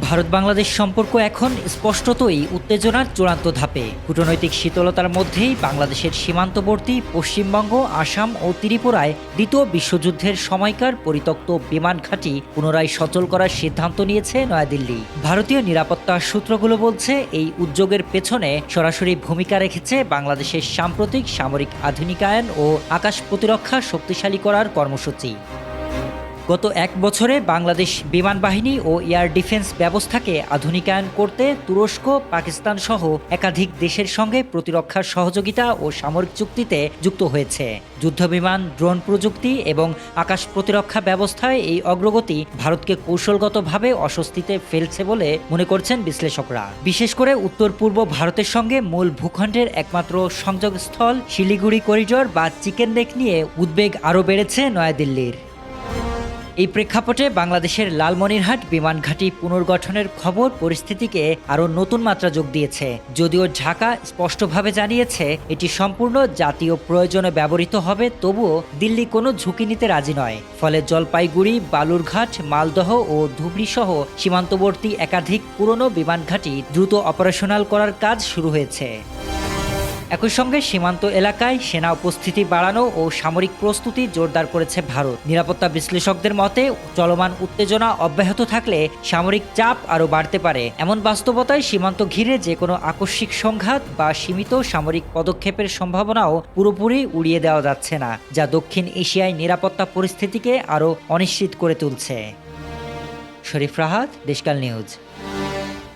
ভারত বাংলাদেশ সম্পর্ক এখন স্পষ্টতই উত্তেজনার চূড়ান্ত ধাপে। কূটনৈতিক শীতলতার মধ্যেই বাংলাদেশের সীমান্তবর্তী পশ্চিমবঙ্গ, আসাম ও ত্রিপুরায় দ্বিতীয় বিশ্বযুদ্ধের সময়কার পরিত্যক্ত বিমান ঘাঁটি পুনরায় সচল করার সিদ্ধান্ত নিয়েছে নয়াদিল্লি। ভারতীয় নিরাপত্তা সূত্রগুলো বলছে, এই উদ্যোগের পেছনে সরাসরি ভূমিকা রেখেছে বাংলাদেশের সাম্প্রতিক সামরিক আধুনিকায়ন ও আকাশ প্রতিরক্ষা শক্তিশালী করার কর্মসূচি। গত এক বছরে বাংলাদেশ বিমান বাহিনী ও এয়ার ডিফেন্স ব্যবস্থাকে আধুনিকায়ন করতে তুরস্ক, পাকিস্তান সহ একাধিক দেশের সঙ্গে প্রতিরক্ষার সহযোগিতা ও সামরিক চুক্তিতে যুক্ত হয়েছে। যুদ্ধবিমান, ড্রোন প্রযুক্তি এবং আকাশ প্রতিরক্ষা ব্যবস্থায় এই অগ্রগতি ভারতকে কৌশলগতভাবে অস্বস্তিতে ফেলছে বলে মনে করছেন বিশ্লেষকরা। বিশেষ করে উত্তর পূর্ব ভারতের সঙ্গে মূল ভূখণ্ডের একমাত্র সংযোগস্থল শিলিগুড়ি করিডোর বা চিকেন নেক নিয়ে উদ্বেগ আরও বেড়েছে নয়াদিল্লির। এই প্রেক্ষাপটে বাংলাদেশের লালমনিরহাট বিমান ঘাঁটি পুনর্গঠনের খবর পরিস্থিতিকে আরও নতুন মাত্রা যোগ দিয়েছে। যদিও ঢাকা স্পষ্টভাবে জানিয়েছে এটি সম্পূর্ণ জাতীয় প্রয়োজনে ব্যবহৃত হবে, তবুও দিল্লি কোনো ঝুঁকি নিতে রাজি নয়। ফলে জলপাইগুড়ি, বালুরঘাট, মালদহ ও ধুবড়ি সহ সীমান্তবর্তী একাধিক পুরনো বিমান ঘাঁটি দ্রুত অপারেশনাল করার কাজ শুরু হয়েছে। একই সঙ্গে সীমান্ত এলাকায় সেনা উপস্থিতি বাড়ানো ও সামরিক প্রস্তুতি জোরদার করেছে ভারত। নিরাপত্তা বিশ্লেষকদের মতে, চলমান উত্তেজনা অব্যাহত থাকলে সামরিক চাপ আরও বাড়তে পারে। এমন বাস্তবতায় সীমান্ত ঘিরে যে কোনো আকস্মিক সংঘাত বা সীমিত সামরিক পদক্ষেপের সম্ভাবনাও পুরোপুরি উড়িয়ে দেওয়া যাচ্ছে না, যা দক্ষিণ এশিয়ায় নিরাপত্তা পরিস্থিতিকে আরও অনিশ্চিত করে তুলছে। শরীফ রাহাত, দেশকাল নিউজ।